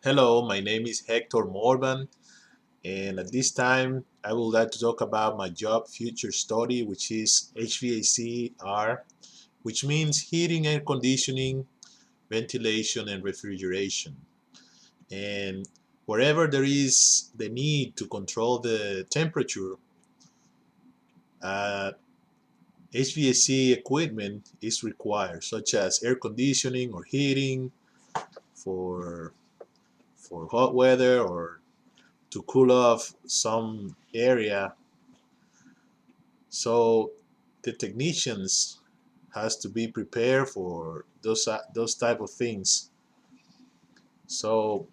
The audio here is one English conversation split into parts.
Hello, my name is Hector Morban, and at this time I would like to talk about my job future study, which is HVAC-R, which means heating, air conditioning, ventilation, and refrigeration. And wherever there is the need to control the temperature, uh, HVAC equipment is required, such as air conditioning or heating for hot weather or to cool off some area. So the technicians has to be prepared for those type of things. So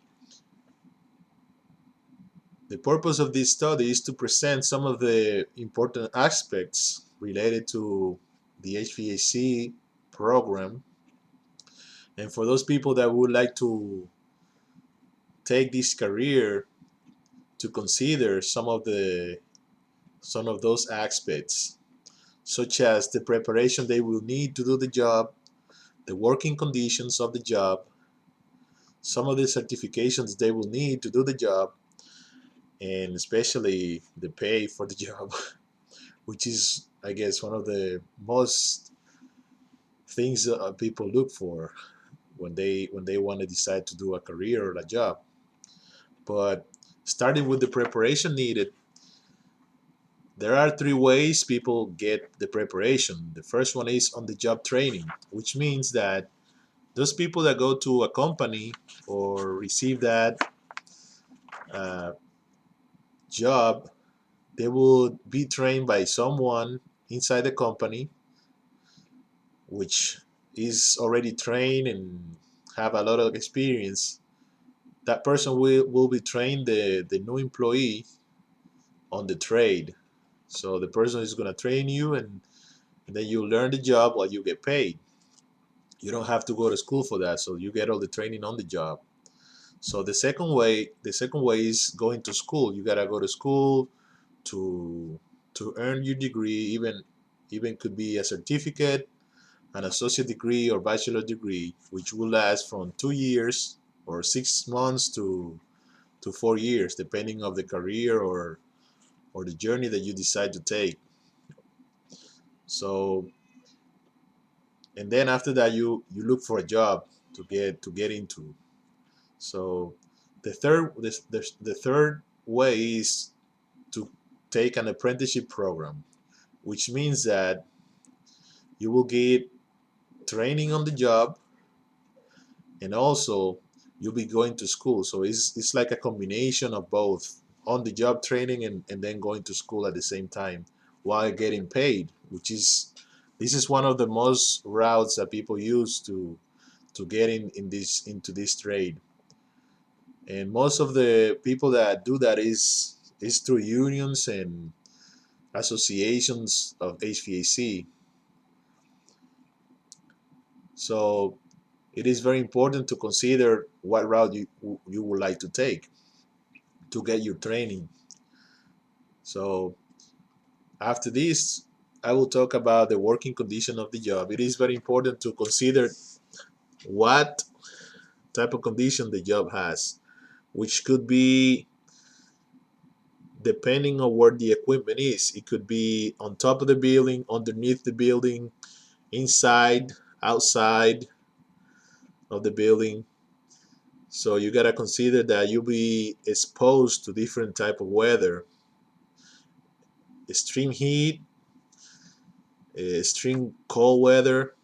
the purpose of this study is to present some of the important aspects related to the HVAC program, and for those people that would like to take this career, to consider some of those aspects, such as the preparation they will need to do the job, the working conditions of the job, some of the certifications they will need to do the job, and especially the pay for the job, which is, I guess, one of the most things that people look for when they want to decide to do a career or a job. But starting with the preparation needed, there are three ways people get the preparation. The first one is on the job training, which means that those people that go to a company or receive that uh, job, they will be trained by someone inside the company which is already trained and have a lot of experience. That person will be trained the new employee on the trade. So the person is going to train you, and then you learn the job while you get paid. You don't have to go to school for that, so you get all the training on the job. So the second way is going to school. You gotta go to school to earn your degree. Even could be a certificate, an associate degree, or bachelor degree, which will last from 2 years or 6 months to 4 years, depending of the career or the journey that you decide to take. So, and then after that, you look for a job to get into. So the third way is to take an apprenticeship program, which means that you will get training on the job, and also you'll be going to school. So it's like a combination of both, on the job training and then going to school at the same time while getting paid, which is this is one of the most routes that people use to get into this trade. And most of the people that do that is through unions and associations of HVAC. So it is very important to consider what route you would like to take to get your training. So after this, I will talk about the working condition of the job. It is very important to consider what type of condition the job has, which could be depending on where the equipment is. It could be on top of the building, underneath the building, inside, outside of the building. So you gotta consider that you'll be exposed to different type of weather, extreme heat, extreme cold weather.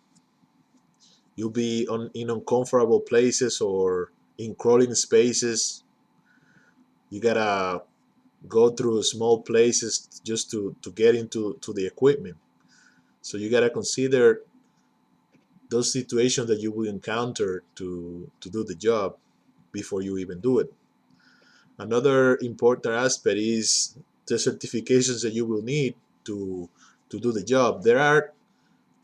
You'll be in uncomfortable places or in crawling spaces. You gotta go through small places just to get into the equipment. So you gotta consider those situations that you will encounter to do the job before you even do it. Another important aspect is the certifications that you will need to do the job. There are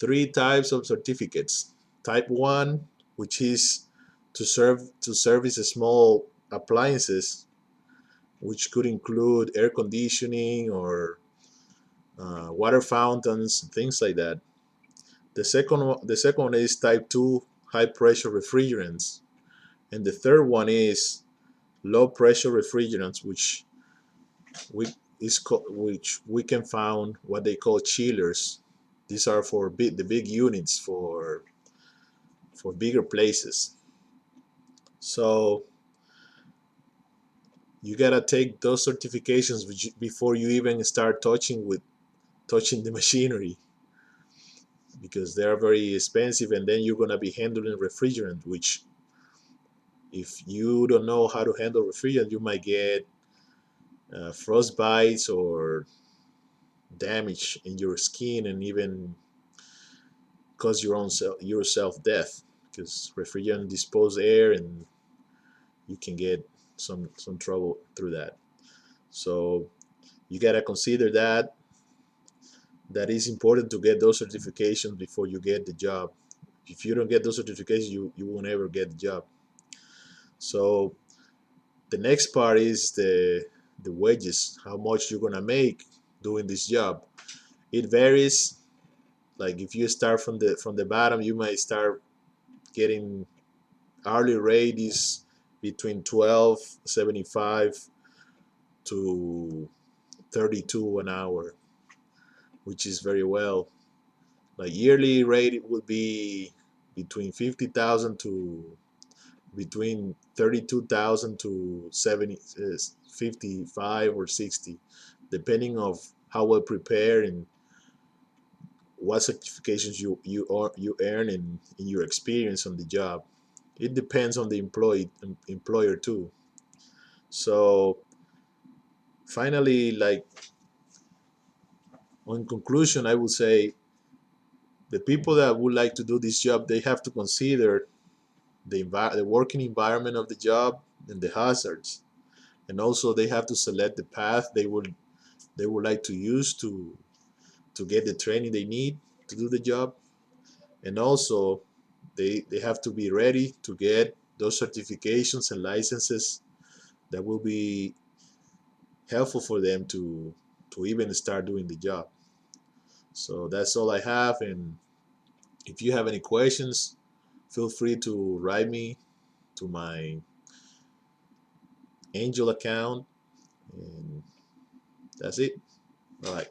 three types of certificates. Type 1, which is to service small appliances, which could include air conditioning or water fountains, things like that. The second one is type 2, high pressure refrigerants, and the third one is low pressure refrigerants, we which we can found what they call chillers. These are for the big units for bigger places. So you gotta take those certifications before you even start touching the machinery, because they are very expensive, and then you're gonna be handling refrigerant, which if you don't know how to handle refrigerant, you might get frost bites or damage in your skin, and even cause yourself death, because refrigerant dispose air, and you can get some trouble through that. So you gotta consider that is important to get those certifications before you get the job. If you don't get those certifications, you won't ever get the job. So the next part is the wages, how much you're gonna make doing this job. It varies. Like if you start from the bottom, you might start getting hourly rate is between 12.75 to 32 an hour, which is very well. Like yearly rate, it would be between 50,000 to between 32,000 to 55 or 60, depending of how well prepared and what certifications you earn in your experience on the job. It depends on the employer too. So finally, like on conclusion, I would say the people that would like to do this job, they have to consider the working environment of the job and the hazards, and also they have to select the path they would like to use to get the training they need to do the job, and also they have to be ready to get those certifications and licenses that will be helpful for them to even start doing the job. So that's all I have, and if you have any questions, feel free to write me to my Angel account, and that's it. All right.